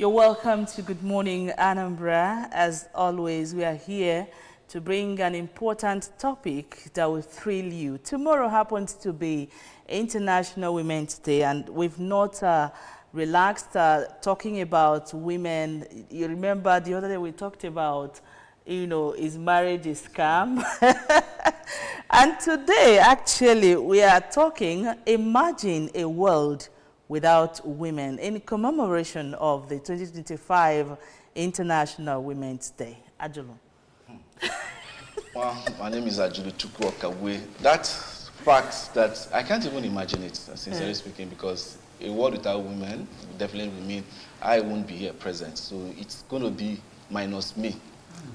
You're welcome to Good Morning Anambra. As always, we are here to bring an important topic that will thrill you. Tomorrow happens to be International Women's Day, and we've not relaxed talking about women. You remember the other day we talked about, is marriage a scam? And today, actually, we are talking, imagine a world without women, in commemoration of the 2025 International Women's Day. Ajulu. Well, my name is Ajulu Chukwuokabwe. That fact that I can't even imagine it, sincerely speaking, because a world without women definitely will mean I won't be here present. So it's going to be minus me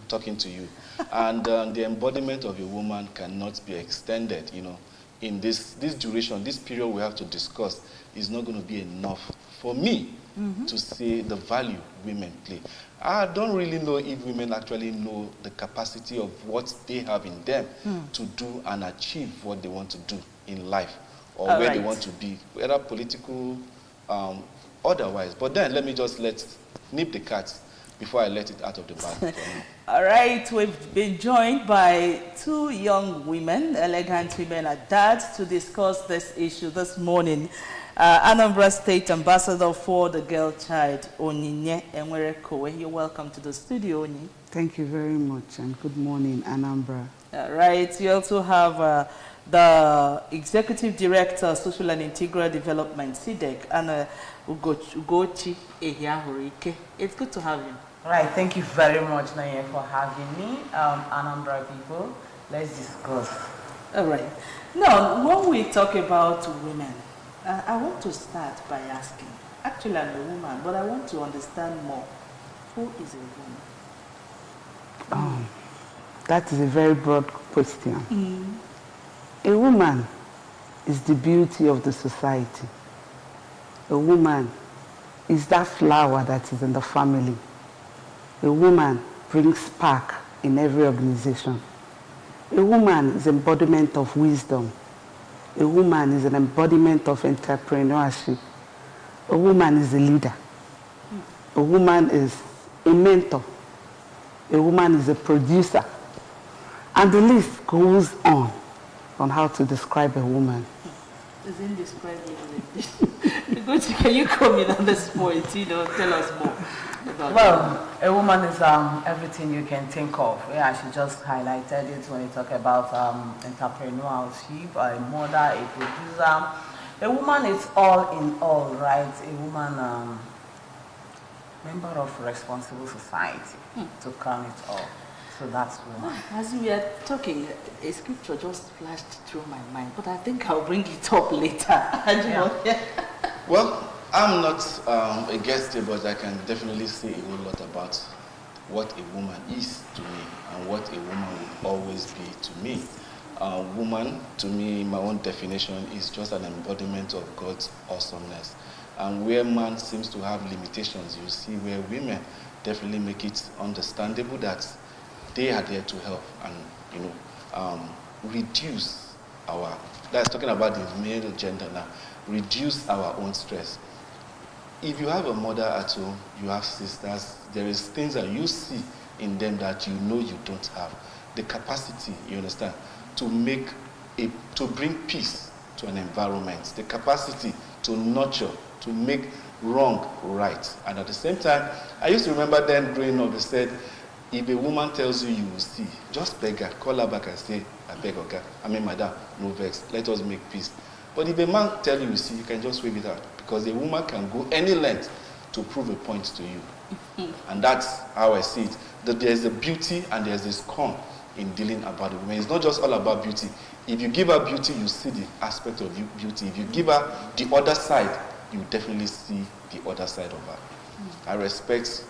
talking to you. And the embodiment of a woman cannot be extended, in this duration, this period we have to discuss is not going to be enough for me to see the value women play. I don't really know if women actually know the capacity of what they have in them to do and achieve what they want to do in life, or where they want to be, whether political, otherwise. But then let me just nip the cat before I let it out of the bag. All right, we've been joined by two young women, elegant women at that, to discuss this issue this morning. Anambra State Ambassador for the Girl Child, Onyinye Enwerekowe. You're welcome to the studio, Oni. Thank you very much, and good morning, Anambra. All right, you also have the Executive Director, Social and Integral Development, SIDEC, and Ugochi Ehiahurike. It's good to have you. All right, thank you very much, Naye, for having me. Anambra people, let's discuss. All right. Now, when we talk about women, I want to start by asking, actually I'm a woman, but I want to understand more. Who is a woman? That is a very broad question. A woman is the beauty of the society. A woman is that flower that is in the family. A woman brings spark in every organization. A woman is embodiment of wisdom. A woman is an embodiment of entrepreneurship. A woman is a leader. A woman is a mentor. A woman is a producer. And the list goes on how to describe a woman. It's indescribable. Can you come in on this point, tell us more about Well, a woman is everything you can think of. Yeah, she just highlighted it when you talk about entrepreneurship, a mother, a producer. A woman is all in all, right? A woman, member of responsible society, to crown it all. So that's woman. As we are talking, a scripture just flashed through my mind, but I think I'll bring it up later. Well, I'm not a guest here, but I can definitely say a whole lot about what a woman is to me and what a woman will always be to me. Woman, to me, in my own definition, is just an embodiment of God's awesomeness. And where man seems to have limitations, you see where women definitely make it understandable that they are there to help and, reduce that's talking about the male gender now, reduce our own stress. If you have a mother at home, you have sisters, there is things that you see in them that you don't have. The capacity, you understand, to bring peace to an environment, the capacity to nurture, to make wrong right. And at the same time, I used to remember then growing up, they said, if a woman tells you you will see, just beg her, call her back and say, I beg her, madam, no vex, let us make peace. But if a man tells you see, you can just wave it out, because a woman can go any length to prove a point to you. And that's how I see it. That there's a beauty and there's a scorn in dealing about a woman. It's not just all about beauty. If you give her beauty, you see the aspect of beauty. If you give her the other side, you definitely see the other side of her. I respect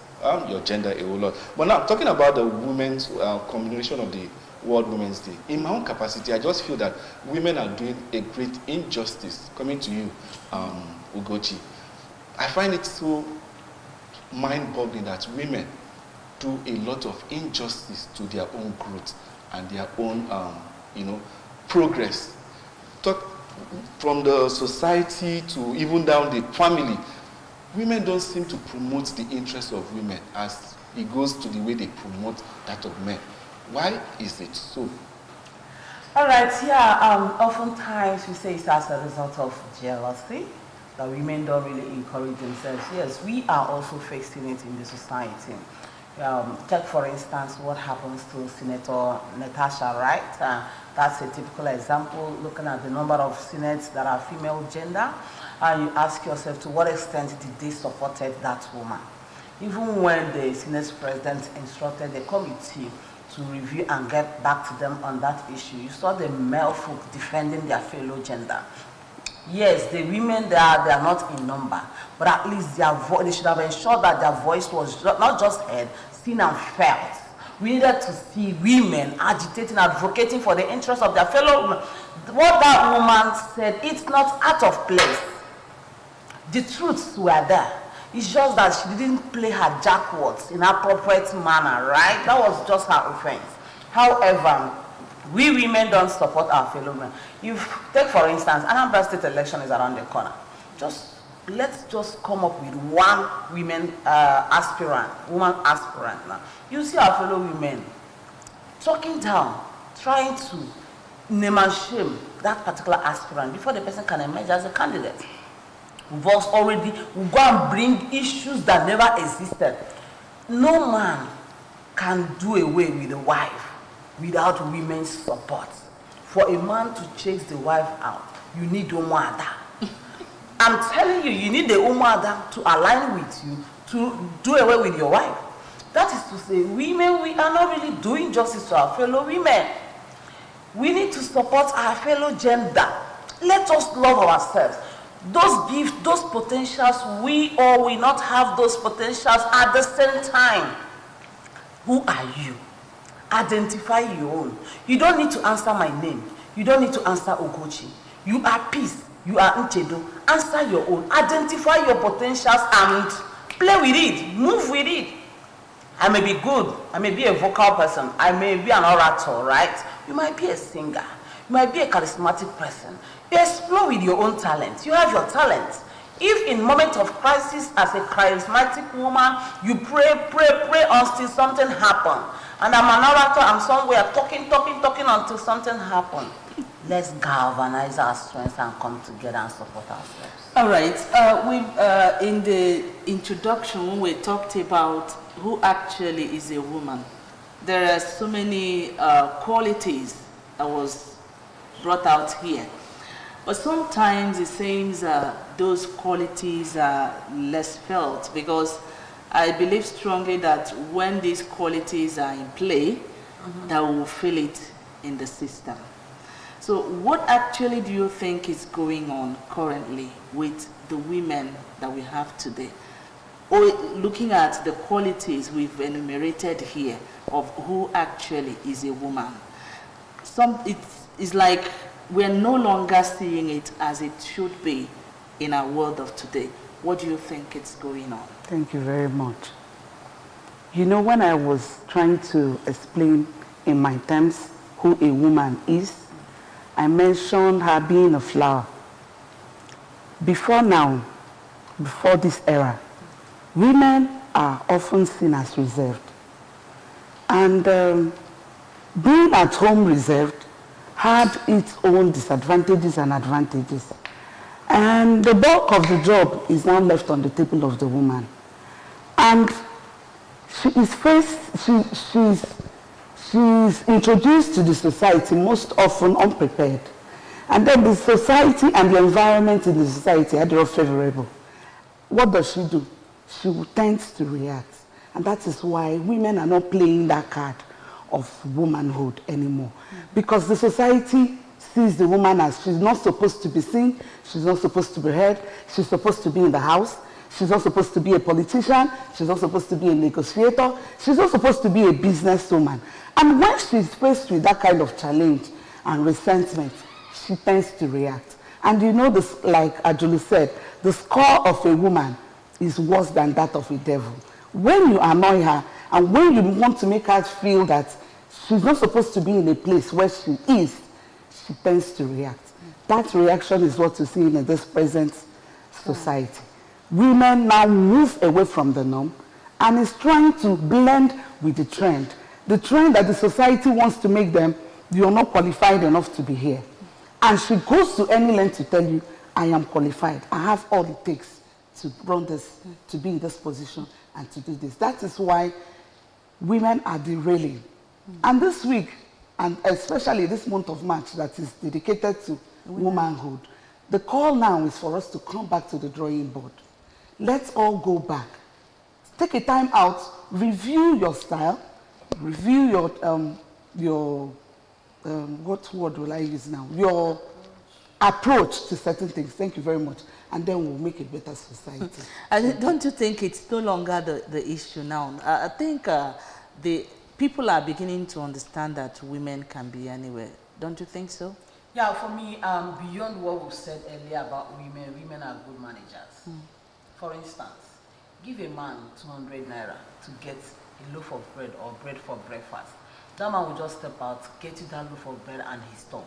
your gender a whole lot. But now, talking about the women's commemoration of the World Women's Day, in my own capacity, I just feel that women are doing a great injustice. Coming to you, Ugochi, I find it so mind-boggling that women do a lot of injustice to their own growth and their own, progress. Talk from the society to even down the family. women don't seem to promote the interests of women as it goes to the way they promote that of men. Why is it so? All right, yeah, oftentimes we say it's as a result of jealousy, that women don't really encourage themselves. Yes, we are also facing it in the society. Take for instance what happens to Senator Natasha, right? That's a typical example, looking at the number of senates that are female gender, and you ask yourself to what extent did they supported that woman? Even when the Senate president instructed the committee to review and get back to them on that issue, you saw the male folk defending their fellow gender. Yes, the women they are not in number, but at least they should have ensured that their voice was not just heard, seen and felt. We needed to see women agitating, advocating for the interests of their fellow women. What that woman said, it's not out of place. The truths were there. It's just that she didn't play her jackwards in an appropriate manner, right? That was just her offense. However, we women don't support our fellow men. Take for instance, Anambra State election is around the corner. Let's just come up with one woman aspirant now. You see our fellow women talking down, trying to name and shame that particular aspirant before the person can emerge as a candidate. We go and bring issues that never existed. No man can do away with a wife without women's support. For a man to chase the wife out, you need Umuada. I'm telling you, you need the Umuada to align with you, to do away with your wife. That is to say, women, we are not really doing justice to our fellow women. We need to support our fellow gender. Let us love ourselves. Those gifts, those potentials, we or we not have those potentials at the same time. Who are you? Identify your own. You don't need to answer my name. You don't need to answer Ogochi. You are peace. You are Nchedo. Answer your own. Identify your potentials and play with it. Move with it. I may be good. I may be a vocal person. I may be an orator, right? You might be a singer. You might be a charismatic person. You explore with your own talent. You have your talent. If in moment of crisis as a charismatic woman, you pray until something happens. And I'm an orator, I'm somewhere talking until something happens. Let's galvanize our strengths and come together and support ourselves. All right. In the introduction, when we talked about who actually is a woman, there are so many qualities that was brought out here. But sometimes it seems those qualities are less felt, because I believe strongly that when these qualities are in play, that we will feel it in the system. So what actually do you think is going on currently with the women that we have today? Or looking at the qualities we've enumerated here of who actually is a woman. It's like we're no longer seeing it as it should be in our world of today. What do you think is going on? Thank you very much. You know, when I was trying to explain in my terms who a woman is, I mentioned her being a flower. Before this era, women are often seen as reserved. And being at home reserved had its own disadvantages and advantages. And the bulk of the job is now left on the table of the woman. And she's introduced to the society most often unprepared. And then the society and the environment in the society are not favorable. What does she do? She tends to react. And that is why women are not playing that card of womanhood anymore. Because the society sees the woman as she's not supposed to be seen, she's not supposed to be heard, she's supposed to be in the house, she's not supposed to be a politician, she's not supposed to be a negotiator, she's not supposed to be a businesswoman. And when she's faced with that kind of challenge and resentment, she tends to react. And you know this, like Ajulu said, the score of a woman is worse than that of a devil. When you annoy her and when you want to make her feel that she's not supposed to be in a place where she is, she tends to react. That reaction is what you see in this present society. women now move away from the norm and is trying to blend with the trend. The trend that the society wants to make them, you're not qualified enough to be here. And she goes to any length to tell you, I am qualified. I have all it takes to run this, to be in this position and to do this. That is why women are derailing. And this week, and especially this month of March that is dedicated to womanhood, the call now is for us to come back to the drawing board. Let's all go back. Take a time out, review your style, review your what word will I use now? Your approach to certain things. Thank you very much. And then we'll make a better society. And don't you think it's no longer the issue now? I think the people are beginning to understand that women can be anywhere. Don't you think so? Yeah, for me, beyond what we said earlier about women are good managers. For instance, give a man 200 naira to get a loaf of bread or bread for breakfast. That man will just step out, get you that loaf of bread and his done.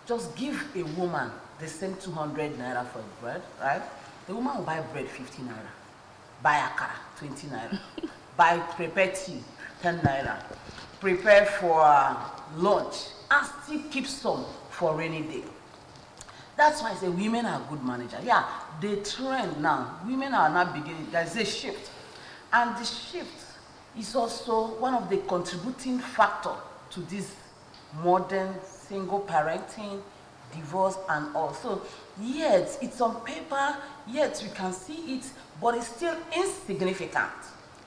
Just give a woman the same 200 naira for bread, right? The woman will buy bread 50 naira, buy akara 20 naira, buy prepare tea 10 naira, prepare for lunch, and still keep some for rainy day. That's why I say women are good managers. Yeah, the trend now, women are now beginning, there's a shift. And the shift is also one of the contributing factor to this modern single parenting, divorce and all. So yet it's on paper, yet we can see it, but it's still insignificant.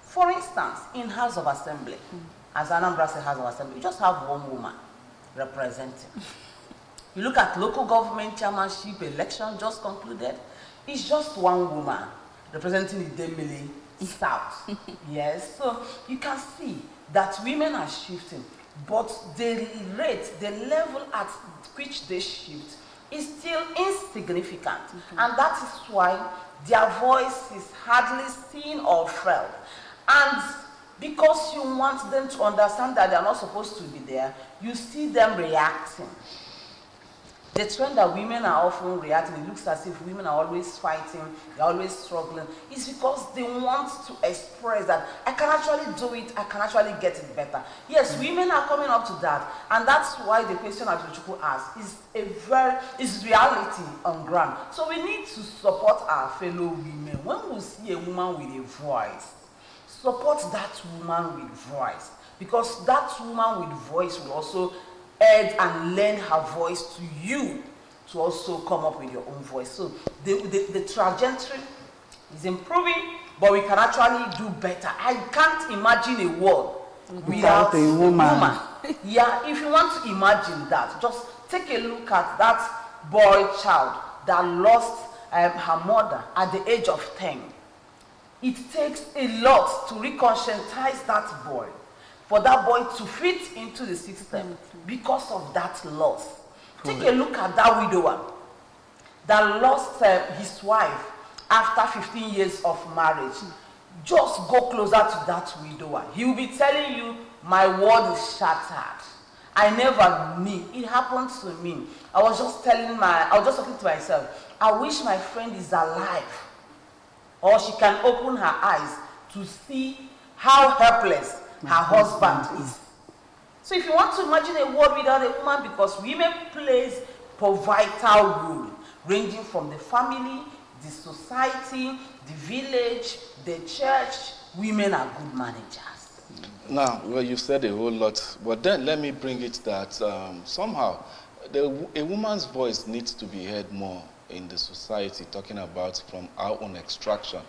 For instance, in House of Assembly, as Anambra said, House of Assembly, you just have one woman representing. You look at local government chairmanship election just concluded, it's just one woman representing the Demili South. Yes, so you can see that women are shifting, but the rate, the level at which they shift is still insignificant. And that is why their voice is hardly seen or felt. And because you want them to understand that they are not supposed to be there, you see them reacting. The trend that women are often reacting, it looks as if women are always fighting, they're always struggling, is because they want to express that I can actually do it, I can actually get it better. Yes, women are coming up to that, and that's why the question that Chuku asked is reality on ground. So we need to support our fellow women. When we see a woman with a voice, support that woman with voice, because that woman with voice will also add and lend her voice to you to also come up with your own voice. So the trajectory is improving, but we can actually do better. I can't imagine a world without a woman. Yeah, if you want to imagine that, just take a look at that boy child that lost her mother at the age of 10. It takes a lot to reconscientize that boy, for that boy to fit into the system because of that loss. Take a look at that widower that lost his wife after 15 years of marriage. Just go closer to that widower. He will be telling you, my world is shattered. I never knew. It happened to me. I was just talking to myself, I wish my friend is alive, or she can open her eyes to see how helpless her husband is. So if you want to imagine a world without a woman, because women plays a vital role, ranging from the family, the society, the village, the church, women are good managers. Now, well, you said a whole lot, but then let me bring it that somehow a woman's voice needs to be heard more in the society, talking about from our own extraction.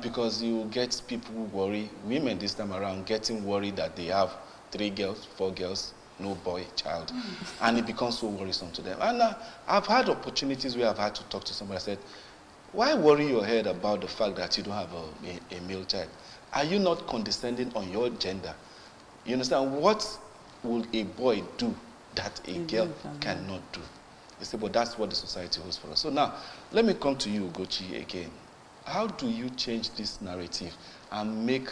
Because you get people who worry, women this time around getting worried that they have 3 girls, 4 girls, no boy, child. And it becomes so worrisome to them. And I've had opportunities where I've had to talk to somebody. I said, why worry your head about the fact that you don't have a male child? Are you not condescending on your gender? You understand? What will a boy do that a girl cannot do? You say, but that's what the society holds for us. So now, let me come to you, Ugochi, again. How do you change this narrative and make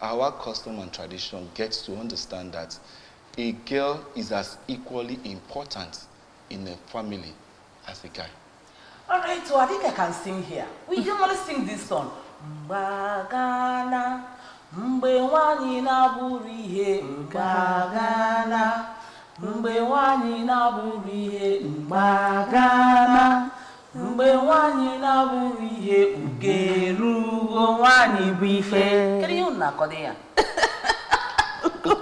our custom and tradition get to understand that a girl is as equally important in a family as a guy? All right, so I think I can sing here. We normally sing this song. Mbagana, mgbe nwanyị na-abụrụ ihe mbagana, mgbe nwanyị na-abụrụ ihe mbagana, mgbe nwanyị na-abụrụ ihe ugerugo nwanyị bụ ife. Kedu ihe unu na-akọdo ya?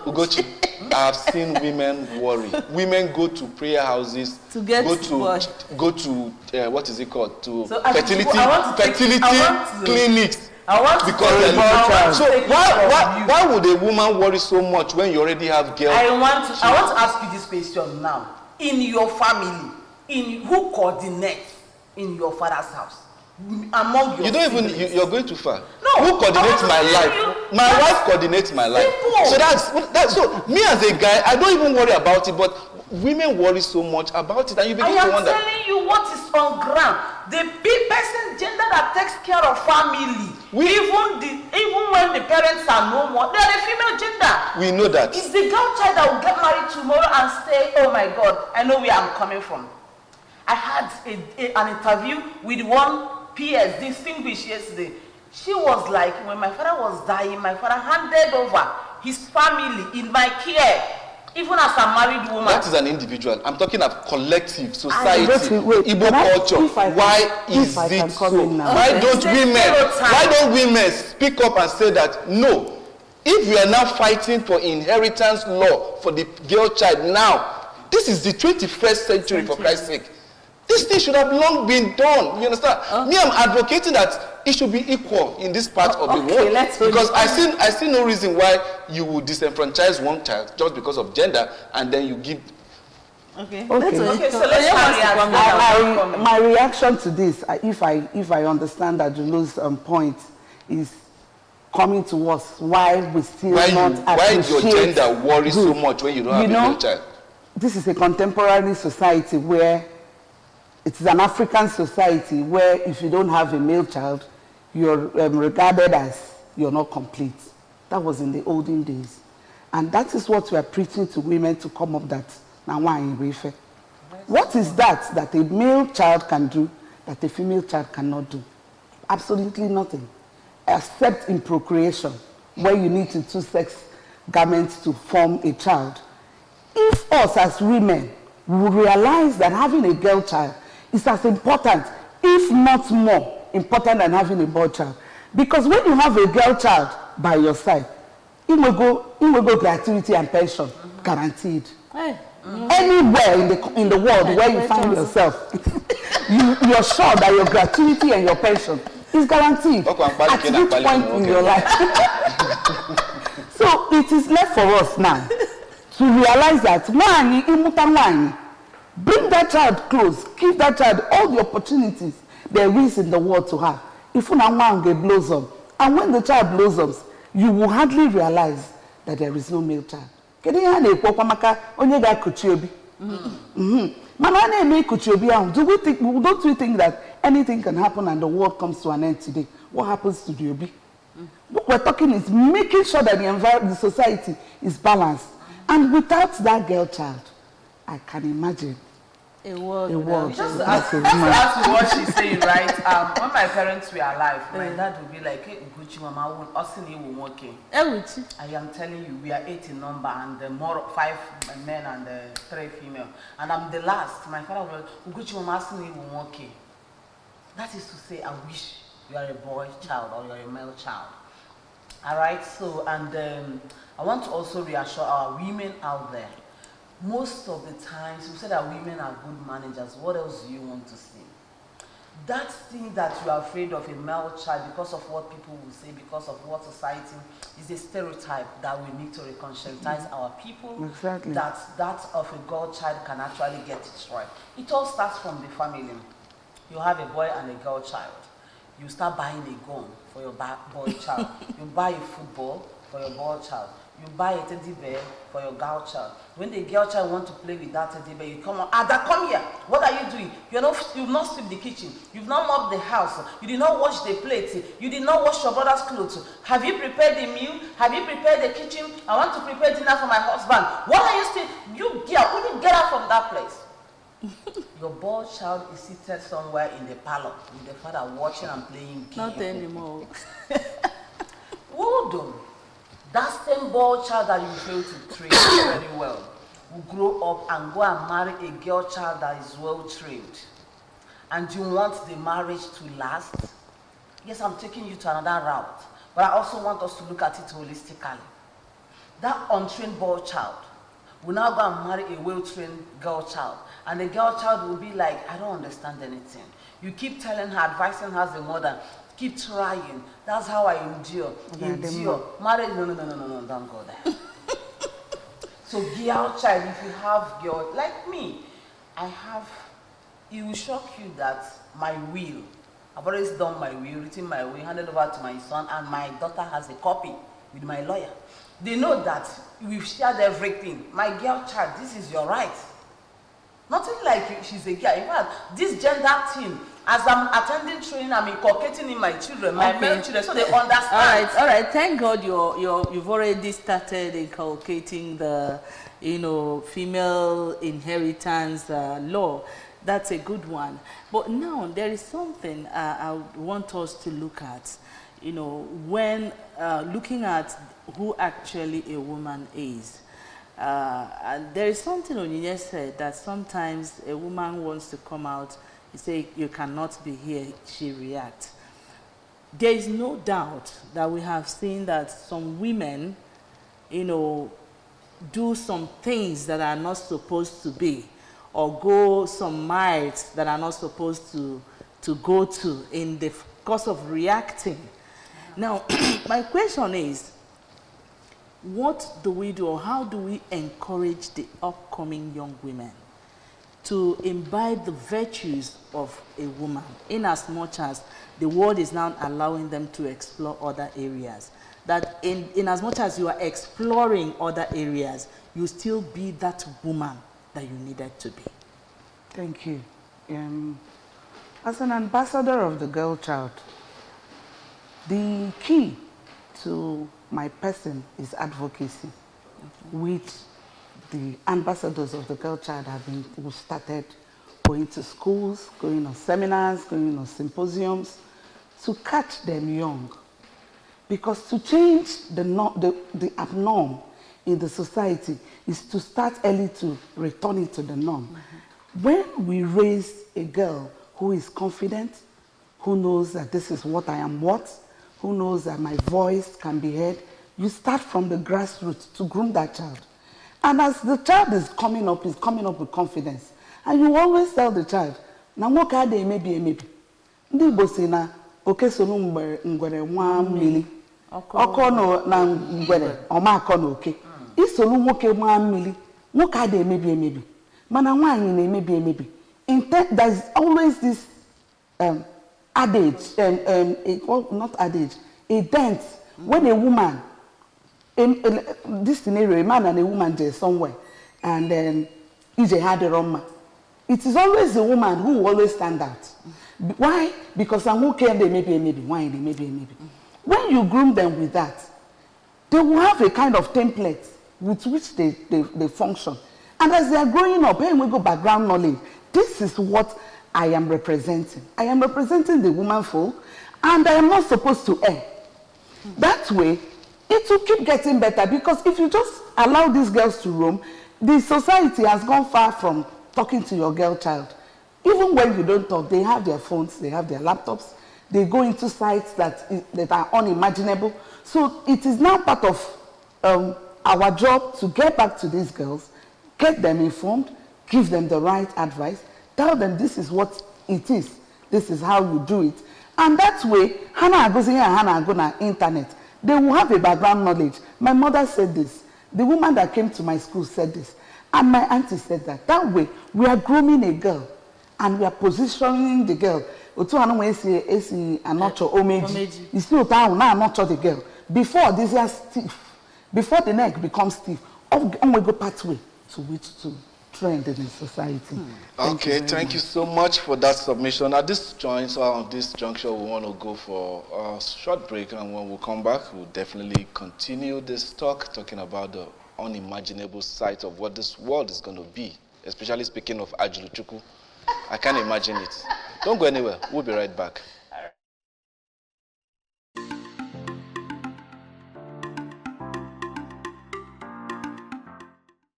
Ugochi, I have seen women worry. Women go to prayer houses to get go to what is it called? To so fertility clinics. I want because so why would a woman worry so much when you already have girls? I want to ask you this question now. In your family, who coordinates in your father's house? Among your siblings? You're going too far. No, who coordinates my life? My wife coordinates my life. So that's so me as a guy, I don't even worry about it, but women worry so much about it, and you begin to wonder. I am telling you what is on ground. The big person gender that takes care of family, even when the parents are no more, they are the female gender. We know that. It's the girl child that will get married tomorrow and say, "Oh my God, I know where I'm coming from." I had an interview with one PS distinguished yesterday. She was like, when my father was dying, my father handed over his family in my care, even as a married woman. That is an individual. I'm talking of collective society, Igbo culture. Why is it so? Why don't women speak up and say that no? If we are now fighting for inheritance law for the girl child now, this is the 21st century, for Christ's sake. This thing should have long been done. You understand? Me, I'm advocating that it should be equal in this part of the world. Because I see no reason why you would disenfranchise one child just because of gender, and then you give. Okay. So let's my reaction to this, if I understand that Julo's point is coming to us, why we still not appreciate. Why your gender worries so much when you don't have a male child? This is a contemporary society where. It is an African society where if you don't have a male child, you're regarded as you're not complete. That was in the olden days. And that is what we are preaching to women to come up that. What is that a male child can do that a female child cannot do? Absolutely nothing. Except in procreation, where you need two sex garments to form a child. If us as women will realize that having a girl child is as important, if not more important than having a boy child. Because when you have a girl child by your side, it will go gratuity and pension, guaranteed. Anywhere in the world where you find yourself, you're sure that your gratuity and your pension is guaranteed at which point in your life. So it is left for us now to realize that bring that child close, give that child all the opportunities there is in the world to have. If one blossom, and when the child blossoms, you will hardly realize that there is no male child. Don't we think that anything can happen and the world comes to an end today? What happens to the obi? What we're talking is making sure that the society is balanced. And without that girl child, I can imagine a world. Just ask what she's saying, right? When my parents were alive, my dad would be like, "Hey, Gucci Mama, I am telling you, we are 8 in number, and 5 men and 3 female, and I'm the last." My father was like, "Gucci Mama, that is to say, I wish you are a boy child or you are a male child." All right. So, and I want to also reassure our women out there. Most of the times, we say that women are good managers. What else do you want to see? That thing that you are afraid of a male child because of what people will say, because of what society is a stereotype that we need to reconscientize our people. Exactly. That of a girl child can actually get it right. It all starts from the family. You have a boy and a girl child. You start buying a gun for your boy child. You buy a football for your boy child. You buy a teddy bear for your girl child. When the girl child wants to play with that teddy bear, you come on, Ada, come here. What are you doing? You've not swept the kitchen. You've not mopped the house. You did not wash the plates. You did not wash your brother's clothes. Have you prepared the meal? Have you prepared the kitchen? I want to prepare dinner for my husband. What are you still? You girl, when you get out from that place, Your boy child is seated somewhere in the parlor with the father watching and playing games. Not anymore. Hold on. That same boy child that you failed to train very well will grow up and go and marry a girl child that is well trained. And you want the marriage to last? Yes, I'm taking you to another route. But I also want us to look at it holistically. That untrained boy child will now go and marry a well-trained girl child. And the girl child will be like, I don't understand anything. You keep telling her, advising her as a mother, keep trying. That's how I endure. Endure. Marriage, no, don't go there. So girl child, if you have girl, like me, it will shock you that my will, I've always done my will, written my will, handed over to my son, and my daughter has a copy with my lawyer. They know that we've shared everything. My girl child, this is your right. Nothing like she's a girl. In fact, this gender thing, as I'm attending training, I'm inculcating in my children, my male children, so they understand. All right. Thank God you've already started inculcating the, female inheritance law. That's a good one. But now there is something I want us to look at. When looking at who actually a woman is. And there is something Onyinye said that sometimes a woman wants to come out, you say, you cannot be here, she reacts. There is no doubt that we have seen that some women, do some things that are not supposed to be, or go some miles that are not supposed to go to in the course of reacting. Now, my question is, what do we do, or how do we encourage the upcoming young women to imbibe the virtues of a woman, in as much as the world is now allowing them to explore other areas? That in as much as you are exploring other areas, you still be that woman that you needed to be. Thank you. As an ambassador of the girl child, the key to my person is advocacy, which the ambassadors of the girl child who started going to schools, going on seminars, going on symposiums, to catch them young. Because to change the abnorm in the society is to start early to return it to the norm. Mm-hmm. When we raise a girl who is confident, who knows that this is what I am worth, who knows that my voice can be heard, you start from the grassroots to groom that child. And as the child is coming up with confidence. And you always tell the child, na nwoke ade maybe. Ndị Igbo si na oke so ngwere nwa mmiri. Ọkọ no na ngwere ọma akọ na oke. Isolu nwoke nwa mmiri, nwoke ade maybe. Mana nwaanyị na emebi. There's always this adage, not adage, a dance. When a woman, this scenario, a man and a woman there somewhere, and then EJ had a Roma. It is always the woman who will always stand out. Why? Because I'm okay and they maybe. Why they maybe. When you groom them with that, they will have a kind of template with which they function. And as they are growing up, when we go background knowledge, this is what I am representing. I am representing the woman folk, and I am not supposed to err. That way, it will keep getting better, because if you just allow these girls to roam, the society has gone far from talking to your girl child. Even when you don't talk, they have their phones, they have their laptops, they go into sites that are unimaginable. So it is now part of our job to get back to these girls, get them informed, give them the right advice, tell them this is what it is, this is how you do it. And that way, Hannah goes here and Hannah go on internet. They will have a background knowledge. My mother said this. The woman that came to my school said this. And my auntie said that. That way, we are grooming a girl. And we are positioning the girl. You see, the girl. Before this is stiff. Before the neck becomes stiff. We go pathway to which to trend in the society. Thank you so much for that submission. At this juncture, we want to go for a short break, and when we come back, we'll definitely continue this talking about the unimaginable side of what this world is going to be especially speaking of Ajuluchuku. I can't imagine it. Don't go anywhere. We'll be right back.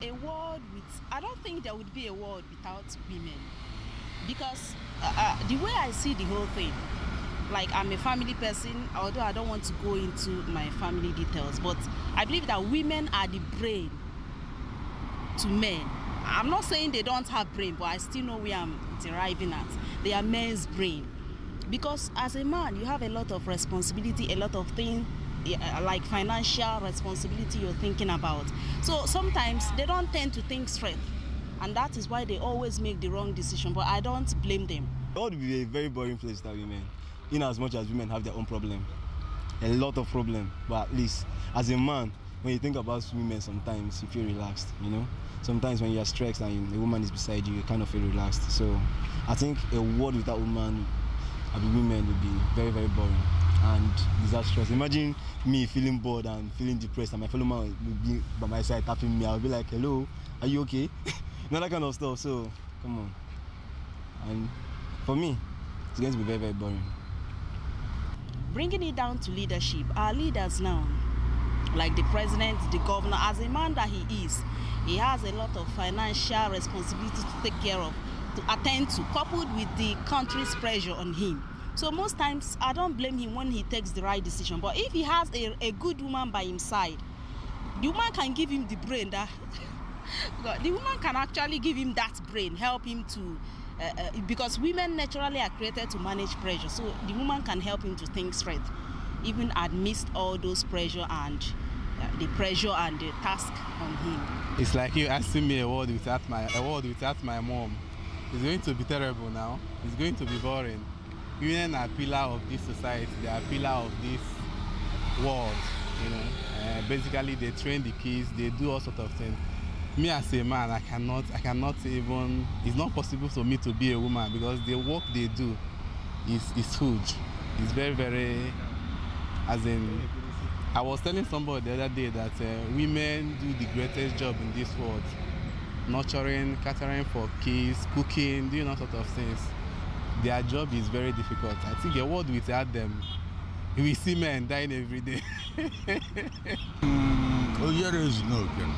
A world with, I don't think there would be a world without women, because the way I see the whole thing, like I'm a family person, although I don't want to go into my family details, but I believe that women are the brain to men. I'm not saying they don't have brain, but I still know where I'm deriving at. They are men's brain. Because as a man, you have a lot of responsibility, a lot of things, like financial responsibility you're thinking about. So sometimes they don't tend to think straight. And that is why they always make the wrong decision. But I don't blame them. It would be a very boring place without women. In as much as women have their own problem. A lot of problem. But at least, as a man, when you think about women, sometimes you feel relaxed, you know? Sometimes when you're stressed and a woman is beside you, you kind of feel relaxed. So I think a world without women would be very, very boring and disastrous. Imagine me feeling bored and feeling depressed and my fellow man would be by my side tapping me. I'll be like, hello, are you okay? You know, that kind of stuff. So, come on. And for me, it's going to be very, very boring. Bringing it down to leadership, our leaders now, like the president, the governor, as a man that he is, he has a lot of financial responsibility to take care of, to attend to, coupled with the country's pressure on him. So most times, I don't blame him when he takes the right decision. But if he has a good woman by his side, the woman can give him the brain that... the woman can actually give him that brain, help him to... because women naturally are created to manage pressure. So the woman can help him to think straight, even amidst all those pressure and the pressure and the task on him. It's like you asking me a world without my mom. It's going to be terrible now. It's going to be boring. Women are pillar of this society. They are pillar of this world. You know, basically they train the kids. They do all sorts of things. Me as a man, I cannot even. It's not possible for me to be a woman because the work they do is huge. It's very, very. As in, I was telling somebody the other day that women do the greatest job in this world. Nurturing, catering for kids, cooking, doing all sorts of things. Their job is very difficult. I think a world without them, we see men dying every day. Here is no can.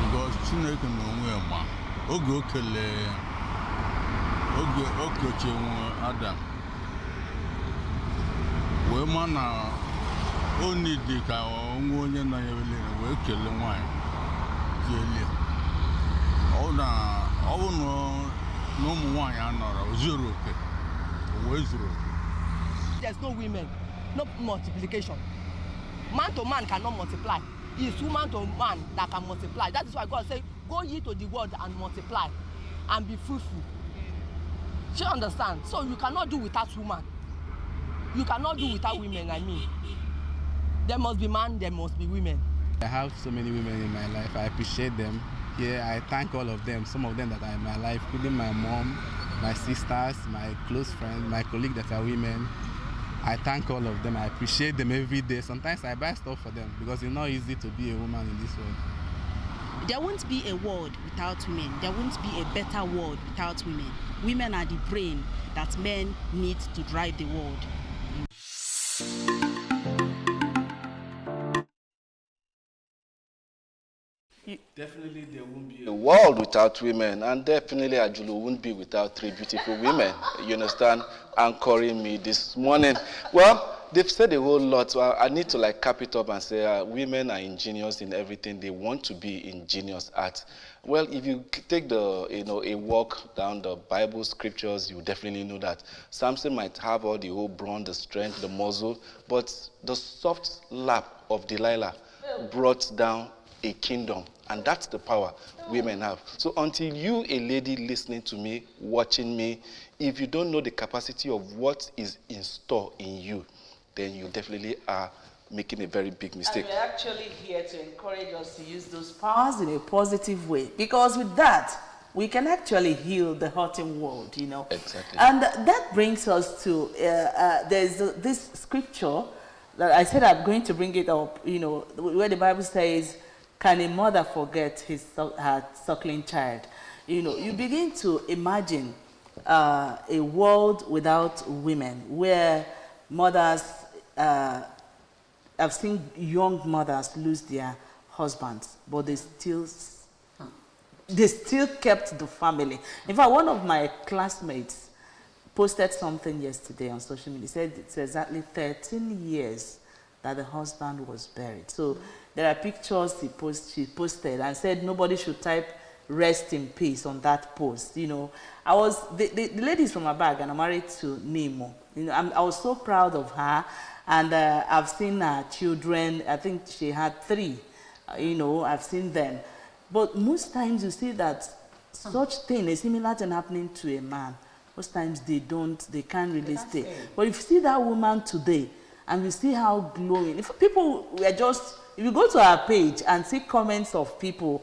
Because Chineke no nwe ma. Oge okele oge okeche Adam. We mana oni dị ka onwe onye na yewele we kele nwanyị kele. Ọ no ụmụ nwanyị anọrọ zero oke. We zero. There's no women, no multiplication. Man to man cannot multiply. It's woman to man that can multiply. That is why God said, go ye to the world and multiply and be fruitful. She understands. So you cannot do without woman. You cannot do without women, I mean. There must be man, there must be women. I have so many women in my life. I appreciate them. Yeah, I thank all of them. Some of them that are in my life, including my mom, my sisters, my close friends, my colleagues that are women. I thank all of them. I appreciate them every day. Sometimes I buy stuff for them because it's not easy to be a woman in this world. There won't be a world without women. There won't be a better world without women. Women are the brain that men need to drive the world. Definitely there won't be a world without women, and definitely Ajulu won't be without three beautiful women, you understand, anchoring me this morning. Well, they've said a whole lot, so I need to cap it up and say women are ingenious in everything they want to be ingenious at. Well, if you take a walk down the Bible scriptures, you definitely know that Samson might have all the whole brawn, the strength, the muscle, but the soft lap of Delilah brought down a kingdom, and that's the power women have. So until you, a lady listening to me, watching me, if you don't know the capacity of what is in store in you, then you definitely are making a very big mistake. And we're actually here to encourage us to use those powers in a positive way, because with that, we can actually heal the hurting world, you know. Exactly. And that brings us to, there's this scripture that I said I'm going to bring it up, you know, where the Bible says, can a mother forget her suckling child? You know, you begin to imagine a world without women, where mothers, I've seen young mothers lose their husbands, but they still kept the family. In fact, one of my classmates posted something yesterday on social media. He said it's exactly 13 years that the husband was buried. So there are pictures she posted and said nobody should type rest in peace on that post. You know, the ladies from Abag and I'm married to Nemo. You know, I was so proud of her, and I've seen her children. I think she had 3. You know, I've seen them. But most times you see that such thing, a similar thing happening to a man, most times they can't really stay. But if you see that woman today, and you see how glowing, if you go to her page and see comments of people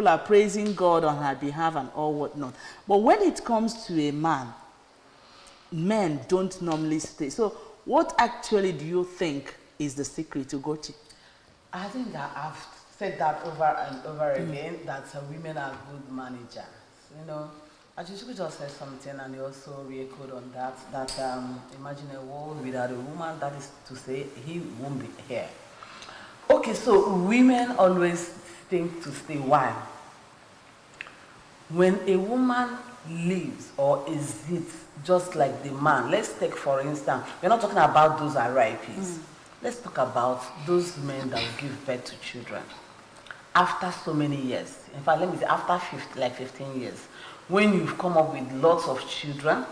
are praising God on her behalf and all whatnot. But when it comes to a man, men don't normally stay. So what actually do you think is the secret to Gochi? I think that I've said that over and over again, that women are good managers. You know, Ajisuku just said something, and he also re-echoed on that, imagine a world without a woman, that is to say, he won't be here. Okay, so women always think to stay. Why? When a woman leaves, or is it just like the man? Let's take, for instance, we're not talking about those RIPs. Let's talk about those men that give birth to children after so many years. In fact, let me say after 15 years, when you've come up with lots of children,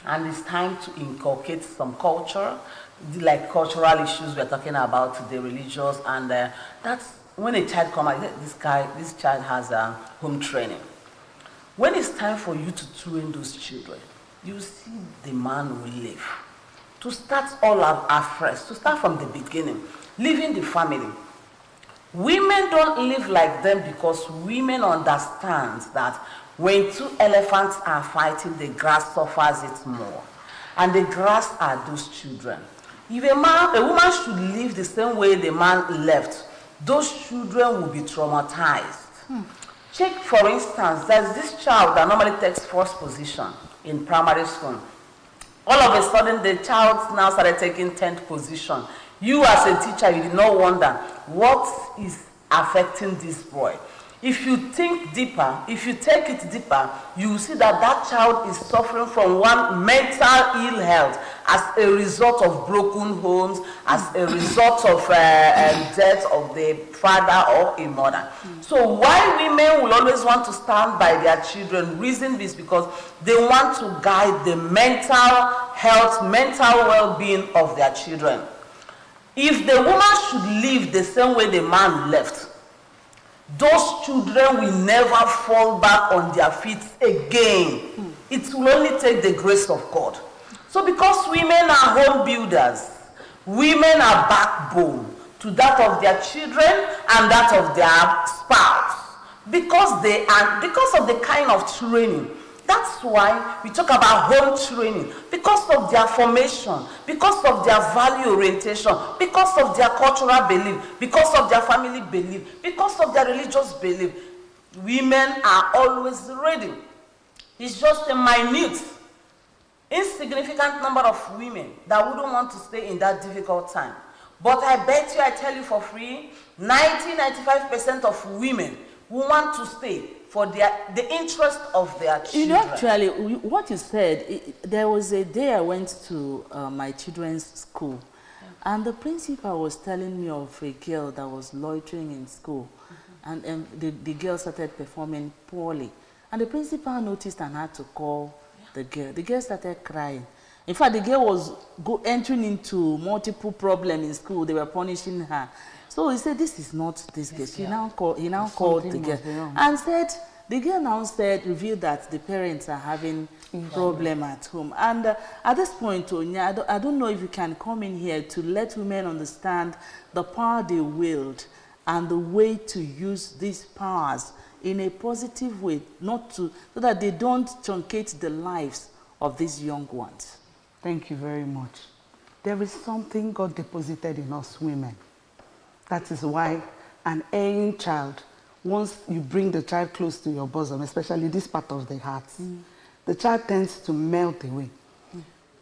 and it's time to inculcate some culture, like cultural issues we're talking about, the religious, and that's when a child comes out, this child has home training. When it's time for you to train those children, you see the man will leave. To start all afresh, to start from the beginning, leaving the family. Women don't live like them because women understand that when 2 elephants are fighting, the grass suffers it more. And the grass are those children. If a woman should live the same way the man left, those children will be traumatized. Check, for instance, there's this child that normally takes first position in primary school. All of a sudden, the child now started taking 10th position. You as a teacher, you did not wonder what is affecting this boy. If you think deeper, if you take it deeper, you will see that that child is suffering from one mental ill health as a result of broken homes, as a result of death of the father or a mother. So why women will always want to stand by their children, reason is because they want to guide the mental health, mental well-being of their children. If the woman should live the same way the man left, those children will never fall back on their feet again. It will only take the grace of God. So because women are home builders, women are backbone to that of their children and that of their spouse. Because of the kind of training. That's why we talk about home training, because of their formation, because of their value orientation, because of their cultural belief, because of their family belief, because of their religious belief. Women are always ready. It's just a minute, insignificant number of women that wouldn't want to stay in that difficult time. But I bet you, I tell you for free, 90-95% of women who want to stay for the interest of their children. You know, actually, what you said, there was a day I went to my children's school, and the principal was telling me of a girl that was loitering in school, and the girl started performing poorly. And the principal noticed and had to call the girl. The girl started crying. In fact, the girl was entering into multiple problems in school. They were punishing her. So he said, this is not this girl. He now called the girl and said, the girl now revealed that the parents are having problem at home. And at this point, Tonya, I don't know if you can come in here to let women understand the power they wield and the way to use these powers in a positive way, so that they don't truncate the lives of these young ones. Thank you very much. There is something God deposited in us women. That is why an erring child, once you bring the child close to your bosom, especially this part of the heart, the child tends to melt away.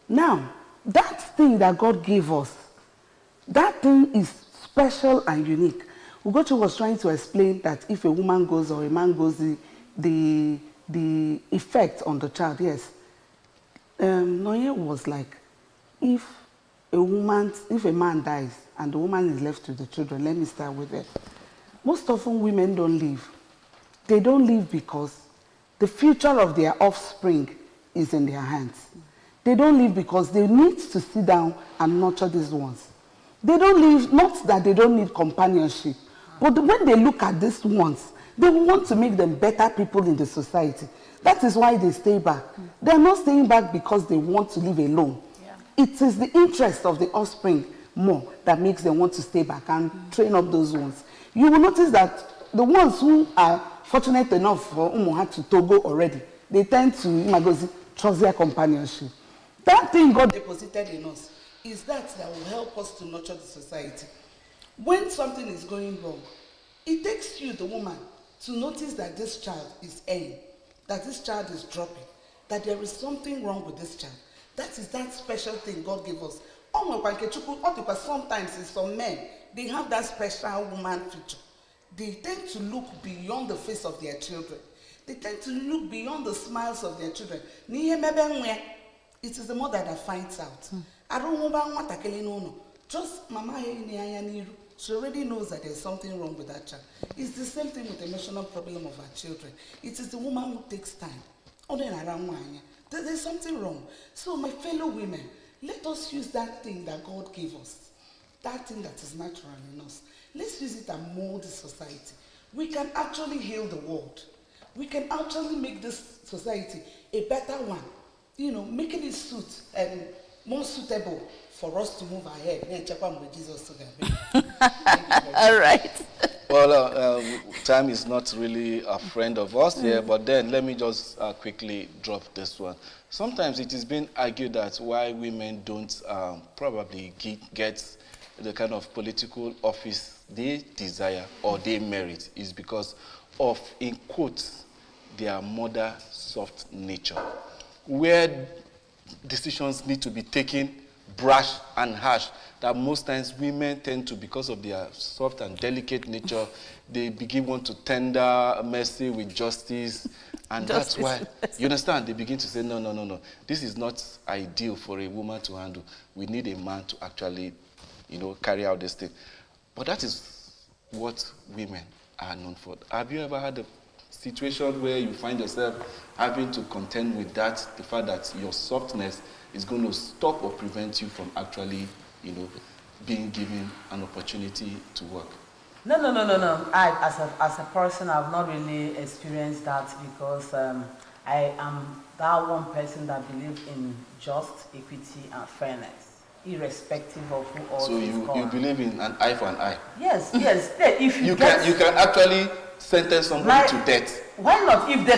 Now, that thing that God gave us, that thing is special and unique. Ugochi was trying to explain that if a woman goes or a man goes, the effect on the child, yes. Noye was like, if a man dies and the woman is left with the children, let me start with it. Most often women don't leave. They don't leave because the future of their offspring is in their hands. They don't leave because they need to sit down and nurture these ones. They don't leave, not that they don't need companionship, but when they look at these ones, they want to make them better people in the society. That is why they stay back. They're not staying back because they want to live alone. Yeah. It is the interest of the offspring more that makes them want to stay back and train up those ones. You will notice that the ones who are fortunate enough for Umuha to Togo already, they tend to trust their companionship. That thing God deposited in us is that will help us to nurture the society. When something is going wrong, it takes you, the woman, to notice that this child is ailing, that this child is dropping, that there is something wrong with this child. That is that special thing God gave us. Sometimes in some men, they have that special woman feature. They tend to look beyond the face of their children. They tend to look beyond the smiles of their children. It is the mother that finds out. I don't know. Just mama, she already knows that there's something wrong with that child. It's the same thing with the emotional problem of our children. It is the woman who takes time. There's something wrong. So my fellow women, let us use that thing that God gave us. That thing that is natural in us. Let's use it and mold the society. We can actually heal the world. We can actually make this society a better one. Making it suit and more suitable for us to move ahead. All right. Well, time is not really a friend of us here, but then let me just quickly drop this one. Sometimes it is being argued that why women don't probably get the kind of political office they desire or they merit is because of, in quotes, their mother soft nature, where decisions need to be taken brash and harsh, that most times women tend to, because of their soft and delicate nature, they begin want to tender mercy with justice, and that's why, you understand, they begin to say, no, this is not ideal for a woman to handle. We need a man to actually, carry out this thing. But that is what women are known for. Have you ever had a situation where you find yourself having to contend with that, the fact that your softness is going to stop or prevent you from actually, being given an opportunity to work? No. I, as a person, I've not really experienced that because I am that one person that believes in just equity and fairness, irrespective of who else is called. So you believe in an eye for an eye? Yes. If you can actually sentence somebody to death. Why not? If the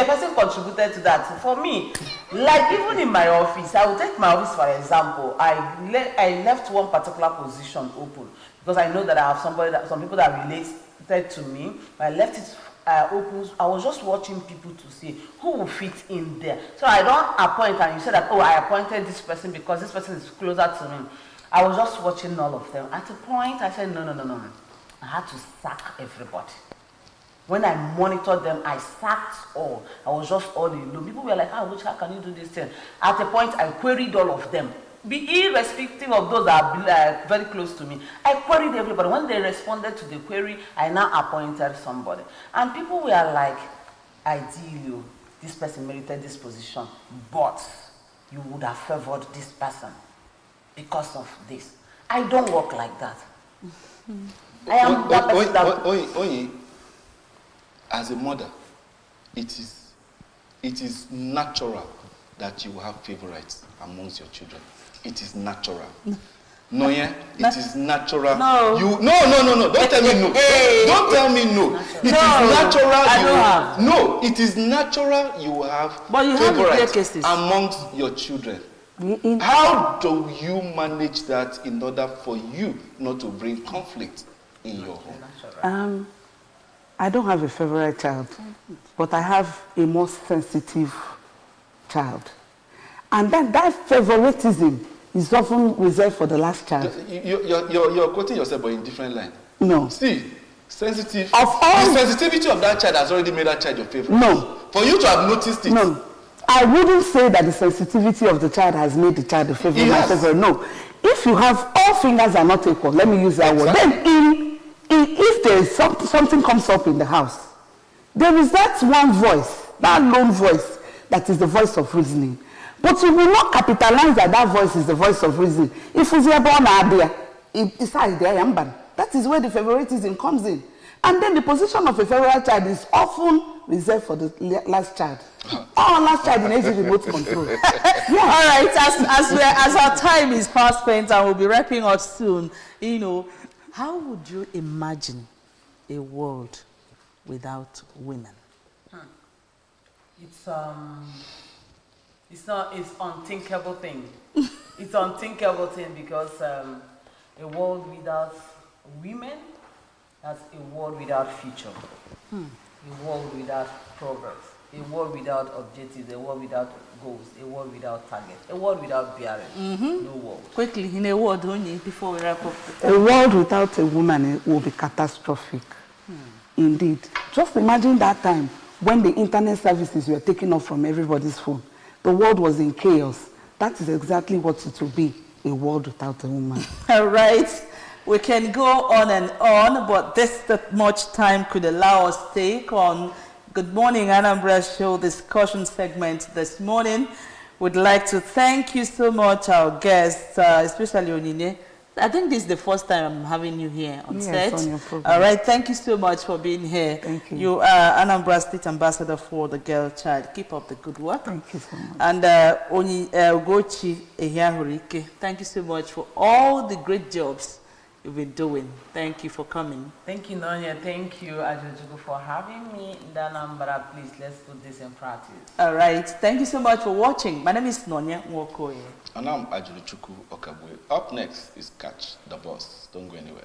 person contributed to that, for me, like even in my office, I will take my office for example. I left one particular position open because I know that I have some people that related to me. I left it open. I was just watching people to see who will fit in there. So I don't appoint, and you said that, I appointed this person because this person is closer to me. I was just watching all of them. At a point, I said, no. I had to sack everybody. When I monitored them, I sacked all. I was just all alone. People were like, how can you do this thing? At a point, I queried all of them. Be irrespective of those that are very close to me. I queried everybody. When they responded to the query, I now appointed somebody. And people were like, ideally, this person merited this position, but you would have favored this person because of this. I don't work like that. I am that person that... As a mother, it is natural that you will have favorites amongst your children. It is natural. No, yeah? It is natural. No. No. Don't tell me no. Don't tell me no. It is natural. No, it is natural you have favorites amongst your children. How do you manage that in order for you not to bring conflict? in your home? I don't have a favorite child, but I have a more sensitive child. And then that favoritism is often reserved for the last child. You're quoting yourself, but in different line. No. See, sensitive. The sensitivity of that child has already made that child your favorite. No. For you to have noticed it. No. I wouldn't say that the sensitivity of the child has made the child a favorite. No. If you have all fingers are not equal, let me use that word. Then if there is something comes up in the house, there is that one voice, that lone voice, that is the voice of reasoning. But you will not capitalize that voice is the voice of reason. If it's your born idea, that is where the favoritism comes in. And then the position of a favorite child is often reserved for the last child. Last child in every remote control. Yeah. All right, as our time is fast spent and we'll be wrapping up soon, how would you imagine a world without women? It's unthinkable thing. It's unthinkable thing because a world without women, that's a world without future. A world without progress. A world without objectives. A world without goals. A world without targets. A world without bearing. No world. Quickly, in a word, only before we wrap up. A world without a woman will be catastrophic. Indeed. Just imagine that time when the internet services were taken off from everybody's phone. The world was in chaos. That is exactly what it will be, a world without a woman. All right. We can go on and on, but that much time could allow us to take on Good Morning Anambra show discussion segment this morning. We'd like to thank you so much, our guests, especially Onine. I think this is the first time I'm having you here on set. On your program. All right, thank you so much for being here. Thank you. You are Anambra State Ambassador for the Girl Child. Keep up the good work. Thank you so much. And Ugochi Ehiahurike, thank you so much for all the great jobs you've been doing. Thank you for coming. Thank you, Nonya. Thank you, Ajojugu, for having me in Anambra. Please, let's put this in practice. All right. Thank you so much for watching. My name is Nonya Nwokoye. And I'm Ajojugu Okabwe. Up next is Catch the Boss. Don't go anywhere.